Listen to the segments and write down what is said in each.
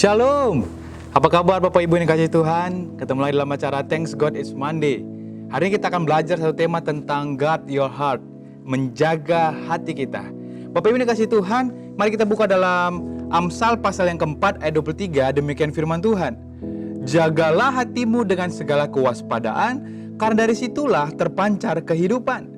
Shalom. Apa kabar Bapak Ibu yang dikasihi Tuhan? Ketemu lagi dalam acara Thanks God It's Monday. Hari ini kita akan belajar satu tema tentang guard your heart, menjaga hati kita. Bapak Ibu yang dikasihi Tuhan, mari kita buka dalam Amsal pasal yang keempat ayat 23, demikian firman Tuhan. Jagalah hatimu dengan segala kewaspadaan, karena dari situlah terpancar kehidupan.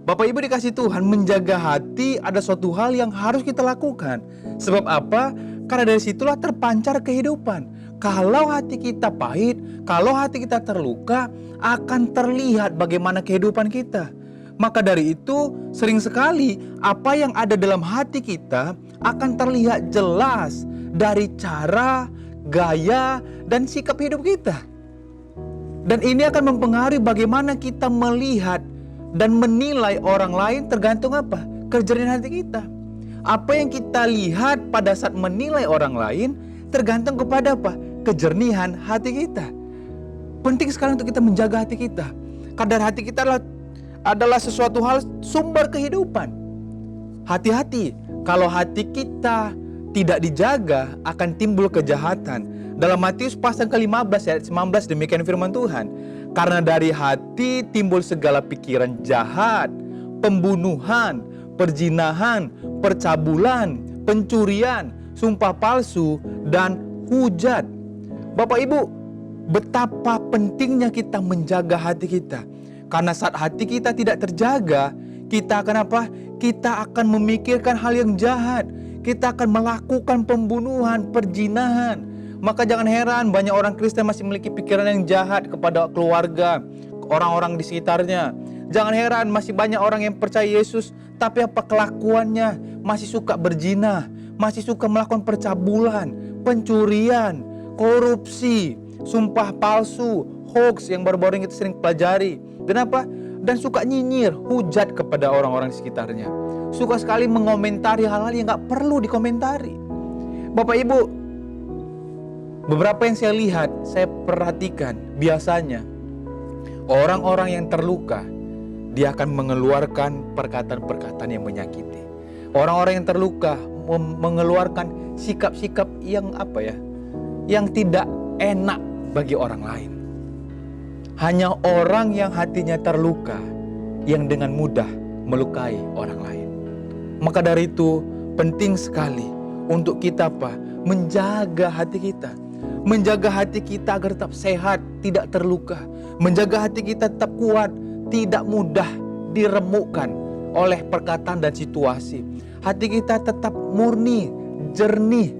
Bapak Ibu dikasihi Tuhan, menjaga hati ada suatu hal yang harus kita lakukan. Sebab apa? Karena dari situlah terpancar kehidupan. Kalau hati kita pahit, kalau hati kita terluka, akan terlihat bagaimana kehidupan kita. Maka dari itu, sering sekali apa yang ada dalam hati kita akan terlihat jelas dari cara, gaya, dan sikap hidup kita. Dan ini akan mempengaruhi bagaimana kita melihat dan menilai orang lain, tergantung apa? Kejernihan hati kita. Apa yang kita lihat pada saat menilai orang lain tergantung kepada apa? Kejernihan hati kita. Penting sekali untuk kita menjaga hati kita. Karena hati kita adalah sesuatu hal sumber kehidupan. Hati-hati, kalau hati kita tidak dijaga akan timbul kejahatan. Dalam Matius pasal ke-15 ayat 19 demikian firman Tuhan. Karena dari hati timbul segala pikiran jahat, pembunuhan, perzinahan, percabulan, pencurian, sumpah palsu, dan hujat. Bapak Ibu, betapa pentingnya kita menjaga hati kita. Karena saat hati kita tidak terjaga, kita akan apa? Kita akan memikirkan hal yang jahat. Kita akan melakukan pembunuhan, perzinahan. Maka jangan heran banyak orang Kristen masih memiliki pikiran yang jahat kepada keluarga, orang-orang di sekitarnya. Jangan heran masih banyak orang yang percaya Yesus, tapi apa kelakuannya? Masih suka berzina, masih suka melakukan percabulan, pencurian, korupsi, sumpah palsu, hoax yang baru-baru ini kita sering pelajari. Dan apa? Dan suka nyinyir, hujat kepada orang-orang di sekitarnya. Suka sekali mengomentari hal-hal yang gak perlu dikomentari. Bapak Ibu, beberapa yang saya lihat, saya perhatikan biasanya orang-orang yang terluka, dia akan mengeluarkan perkataan-perkataan yang menyakiti. Orang-orang yang terluka mengeluarkan sikap-sikap yang apa ya? Yang tidak enak bagi orang lain. Hanya orang yang hatinya terluka yang dengan mudah melukai orang lain. Maka dari itu penting sekali untuk kita apa? Menjaga hati kita. Menjaga hati kita agar tetap sehat, tidak terluka. Menjaga hati kita tetap kuat, tidak mudah diremukkan oleh perkataan dan situasi. Hati kita tetap murni, jernih.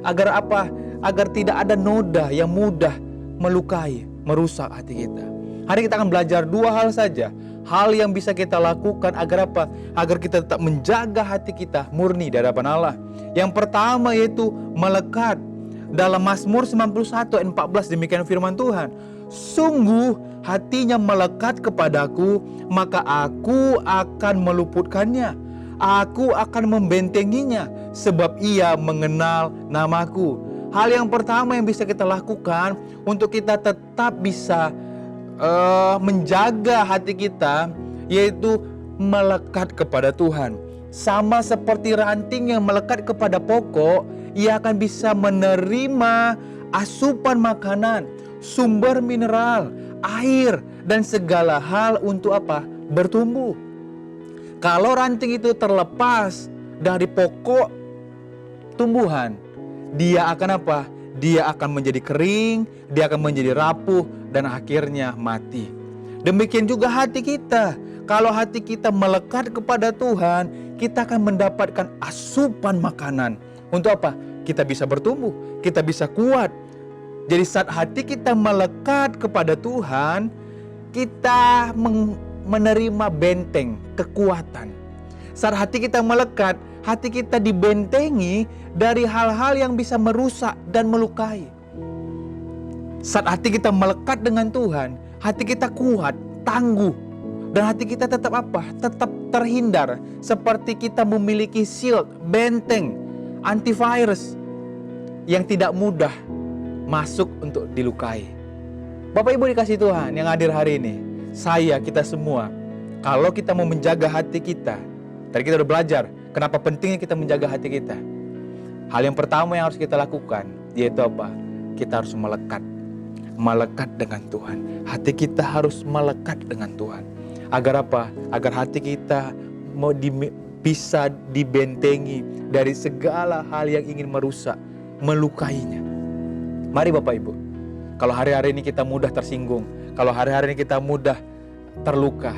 Agar apa? Agar tidak ada noda yang mudah melukai, merusak hati kita. Hari kita akan belajar dua hal saja. Hal yang bisa kita lakukan agar apa? Agar kita tetap menjaga hati kita murni di hadapan Allah. Yang pertama yaitu melekat. Dalam Mazmur 91 ayat 14 demikian firman Tuhan. Sungguh hatinya melekat kepadaku, maka aku akan meluputkannya. Aku akan membentenginya, sebab ia mengenal namaku. Hal yang pertama yang bisa kita lakukan untuk kita tetap bisa menjaga hati kita, yaitu melekat kepada Tuhan. Sama seperti ranting yang melekat kepada pokok, ia akan bisa menerima asupan makanan, sumber mineral, air, dan segala hal untuk apa? Bertumbuh. Kalau ranting itu terlepas dari pokok tumbuhan, dia akan apa? Dia akan menjadi kering, dia akan menjadi rapuh, dan akhirnya mati. Demikian juga hati kita. Kalau hati kita melekat kepada Tuhan, kita akan mendapatkan asupan makanan. Untuk apa? Kita bisa bertumbuh, kita bisa kuat. Jadi saat hati kita melekat kepada Tuhan, kita menerima benteng, kekuatan. Saat hati kita melekat, hati kita dibentengi dari hal-hal yang bisa merusak dan melukai. Saat hati kita melekat dengan Tuhan, hati kita kuat, tangguh. Dan hati kita tetap apa? Tetap terhindar. Seperti kita memiliki shield, benteng, antivirus yang tidak mudah masuk untuk dilukai. Bapak Ibu dikasihi Tuhan yang hadir hari ini, kita semua, kalau kita mau menjaga hati kita, tadi kita udah belajar kenapa pentingnya kita menjaga hati kita. Hal yang pertama yang harus kita lakukan, yaitu apa? Kita harus melekat. Melekat dengan Tuhan. Hati kita harus melekat dengan Tuhan. Agar apa? Agar hati kita bisa dibentengi dari segala hal yang ingin merusak, melukainya. Mari Bapak Ibu, kalau hari-hari ini kita mudah tersinggung, kalau hari-hari ini kita mudah terluka,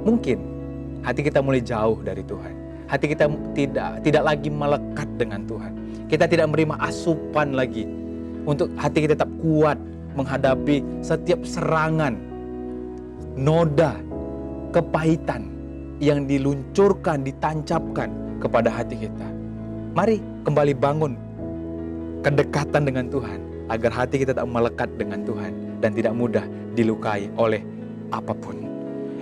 mungkin hati kita mulai jauh dari Tuhan. Hati kita tidak lagi melekat dengan Tuhan. Kita tidak menerima asupan lagi untuk hati kita tetap kuat menghadapi setiap serangan, noda, kepahitan yang diluncurkan, ditancapkan kepada hati kita. Mari kembali bangun kedekatan dengan Tuhan, agar hati kita tetap melekat dengan Tuhan dan tidak mudah dilukai oleh apapun.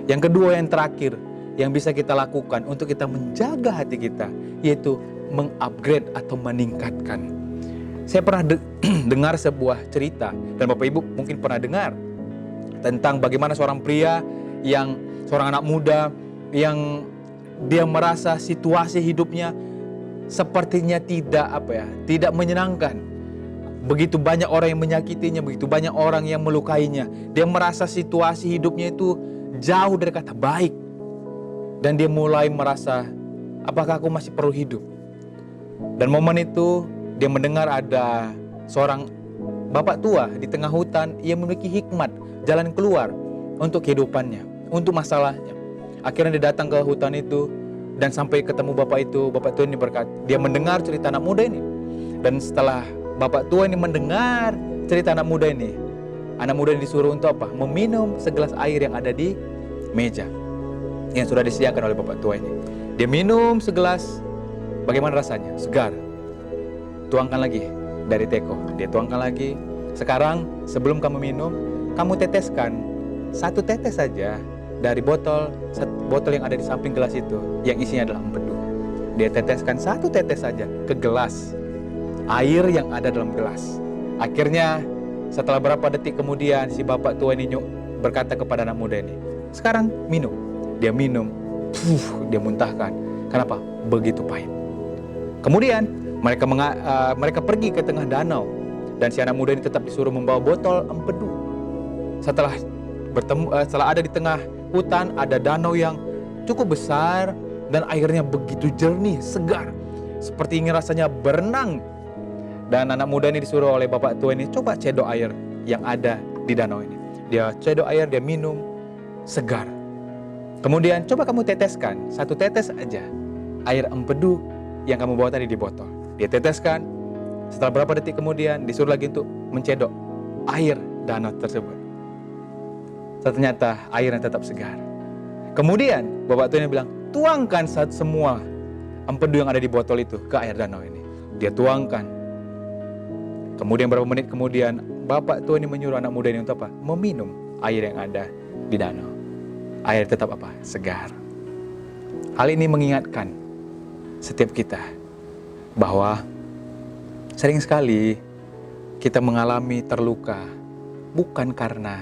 Yang kedua, yang terakhir, yang bisa kita lakukan untuk kita menjaga hati kita, yaitu mengupgrade atau meningkatkan. Saya pernah dengar sebuah cerita, dan Bapak Ibu mungkin pernah dengar, tentang bagaimana seorang pria seorang anak muda yang dia merasa situasi hidupnya sepertinya tidak menyenangkan. Begitu banyak orang yang menyakitinya, begitu banyak orang yang melukainya. Dia merasa situasi hidupnya itu jauh dari kata baik. Dan dia mulai merasa, apakah aku masih perlu hidup? Dan momen itu dia mendengar ada seorang bapak tua di tengah hutan yang memiliki hikmat, jalan keluar untuk kehidupannya, untuk masalahnya. Akhirnya dia datang ke hutan itu dan sampai ketemu bapak itu. Bapak tua ini berkata, dia mendengar cerita anak muda ini. Dan setelah bapak tua ini mendengar cerita anak muda ini disuruh untuk apa? Meminum segelas air yang ada di meja yang sudah disediakan oleh bapak tua ini. Dia minum segelas, bagaimana rasanya? Segar. Tuangkan lagi dari teko. Dia tuangkan lagi. Sekarang sebelum kamu minum, kamu teteskan 1 tetes saja dari botol yang ada di samping gelas itu, yang isinya adalah empedu. Dia teteskan 1 tetes saja ke gelas air yang ada dalam gelas. Akhirnya setelah berapa detik kemudian si bapak tua ini berkata kepada anak muda ini, sekarang minum. Dia minum, dia muntahkan. Kenapa? Begitu pahit. Kemudian mereka pergi ke tengah danau, dan si anak muda ini tetap disuruh membawa botol empedu. Setelah ada di tengah hutan, ada danau yang cukup besar dan airnya begitu jernih, segar, seperti ingin rasanya berenang. Dan anak muda ini disuruh oleh bapak tua ini, coba cedok air yang ada di danau ini. Dia cedok air, dia minum, segar. Kemudian coba kamu teteskan 1 tetes aja air empedu yang kamu bawa tadi di botol. Dia teteskan. Setelah berapa detik kemudian disuruh lagi untuk mencedok air danau tersebut. Ternyata airnya tetap segar. Kemudian bapak tua ini bilang, tuangkan semua empedu yang ada di botol itu ke air danau ini. Dia tuangkan. Kemudian beberapa menit kemudian bapak tua ini menyuruh anak muda ini untuk apa? Meminum air yang ada di danau. Air tetap apa? Segar. Hal ini mengingatkan setiap kita bahwa sering sekali kita mengalami terluka bukan karena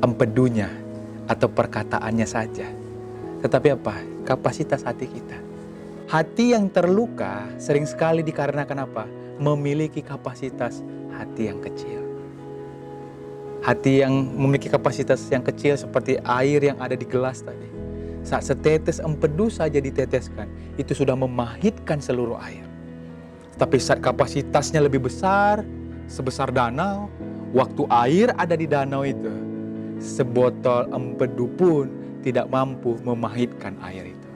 empedunya atau perkataannya saja, tetapi apa? Kapasitas hati kita. Hati yang terluka sering sekali dikarenakan apa? Memiliki kapasitas hati yang kecil. Hati yang memiliki kapasitas yang kecil seperti air yang ada di gelas tadi. Saat setetes empedu saja diteteskan, itu sudah memahitkan seluruh air. Tapi saat kapasitasnya lebih besar, sebesar danau, waktu air ada di danau itu, sebotol empedu pun tidak mampu memahitkan air itu.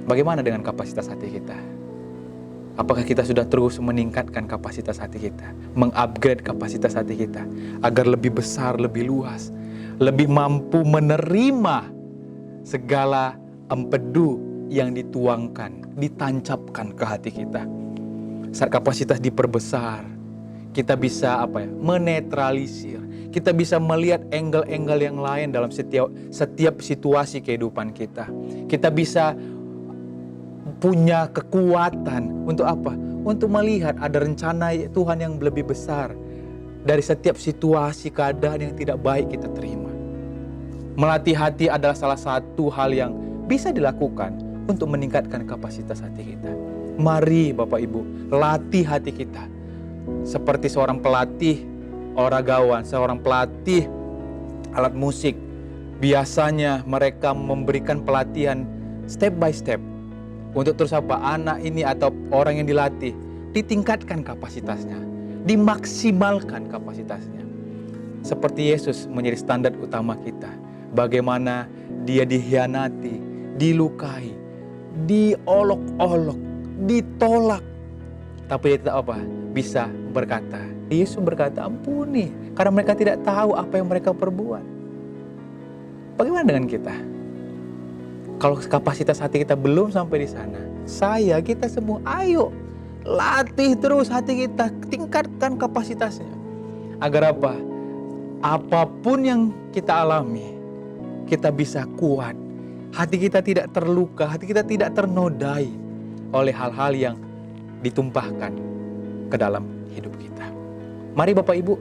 Bagaimana dengan kapasitas hati kita? Apakah kita sudah terus meningkatkan kapasitas hati kita, mengupgrade kapasitas hati kita agar lebih besar, lebih luas, lebih mampu menerima segala empedu yang dituangkan, ditancapkan ke hati kita. Saat kapasitas diperbesar, kita bisa menetralisir. Kita bisa melihat angle-angle yang lain dalam setiap situasi kehidupan kita. Kita bisa punya kekuatan untuk apa? Untuk melihat ada rencana Tuhan yang lebih besar dari setiap situasi keadaan yang tidak baik kita terima. Melatih hati adalah salah satu hal yang bisa dilakukan untuk meningkatkan kapasitas hati kita. Mari Bapak Ibu, latih hati kita seperti seorang pelatih oragawan, seorang pelatih alat musik. Biasanya mereka memberikan pelatihan step by step untuk terus anak ini atau orang yang dilatih ditingkatkan kapasitasnya, dimaksimalkan kapasitasnya. Seperti Yesus menjadi standar utama kita. Bagaimana dia dihianati, dilukai, diolok-olok, ditolak. Tapi dia tetap apa? Bisa berkata. Yesus berkata, ampuni, karena mereka tidak tahu apa yang mereka perbuat. Bagaimana dengan kita? Kalau kapasitas hati kita belum sampai di sana, kita semua, ayo latih terus hati kita, tingkatkan kapasitasnya. Agar apa? Apapun yang kita alami, kita bisa kuat. Hati kita tidak terluka, hati kita tidak ternodai oleh hal-hal yang ditumpahkan ke dalam hidup kita. Mari Bapak Ibu,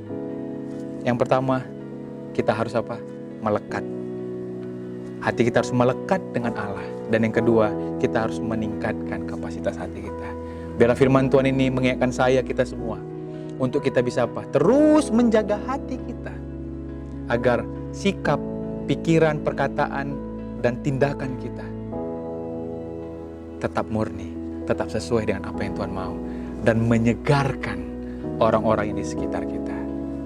yang pertama kita harus apa? Melekat. Hati kita harus melekat dengan Allah. Dan yang kedua, kita harus meningkatkan kapasitas hati kita. Biarlah firman Tuhan ini mengingatkan kita semua, untuk kita bisa apa? Terus menjaga hati kita, agar sikap, pikiran, perkataan, dan tindakan kita tetap murni, tetap sesuai dengan apa yang Tuhan mau, dan menyegarkan orang-orang yang di sekitar kita.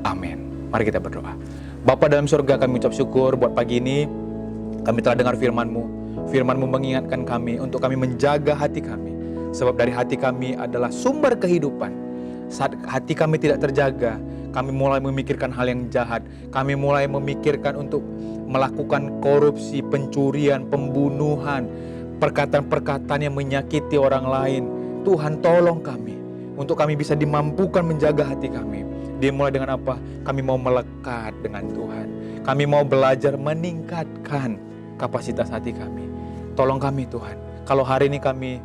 Amin. Mari kita berdoa. Bapa dalam surga, kami ucap syukur buat pagi ini. Kami telah dengar firman-Mu. Firman-Mu mengingatkan kami untuk kami menjaga hati kami. Sebab dari hati kami adalah sumber kehidupan. Saat hati kami tidak terjaga, kami mulai memikirkan hal yang jahat. Kami mulai memikirkan untuk melakukan korupsi, pencurian, pembunuhan, perkataan-perkataan yang menyakiti orang lain. Tuhan, tolong kami untuk kami bisa dimampukan menjaga hati kami. Dimulai dengan apa? Kami mau melekat dengan Tuhan. Kami mau belajar meningkatkan kapasitas hati kami. Tolong kami Tuhan. Kalau hari ini kami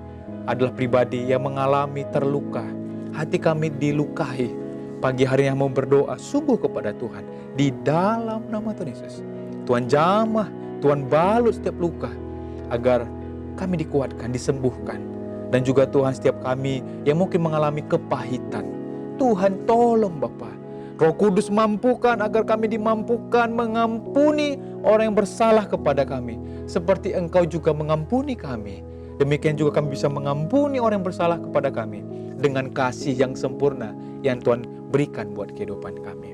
adalah pribadi yang mengalami terluka, hati kami dilukai, pagi hari yang mau berdoa sungguh kepada Tuhan. Di dalam nama Tuhan Yesus, Tuhan jamah, Tuhan balut setiap luka, agar kami dikuatkan, disembuhkan. Dan juga Tuhan, setiap kami yang mungkin mengalami kepahitan, Tuhan tolong Bapa. Roh Kudus mampukan agar kami dimampukan mengampuni orang yang bersalah kepada kami, seperti Engkau juga mengampuni kami. Demikian juga kami bisa mengampuni orang yang bersalah kepada kami dengan kasih yang sempurna yang Tuhan berikan buat kehidupan kami.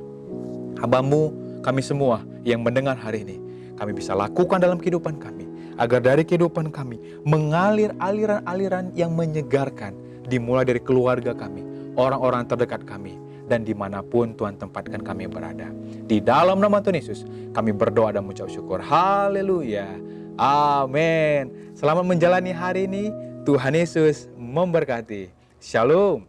Hamba-Mu, kami semua yang mendengar hari ini, kami bisa lakukan dalam kehidupan kami, agar dari kehidupan kami mengalir aliran-aliran yang menyegarkan, dimulai dari keluarga kami, orang-orang terdekat kami, dan dimanapun Tuhan tempatkan kami berada. Di dalam nama Tuhan Yesus, kami berdoa dan mengucap syukur. Haleluya. Amin. Selamat menjalani hari ini. Tuhan Yesus memberkati. Shalom.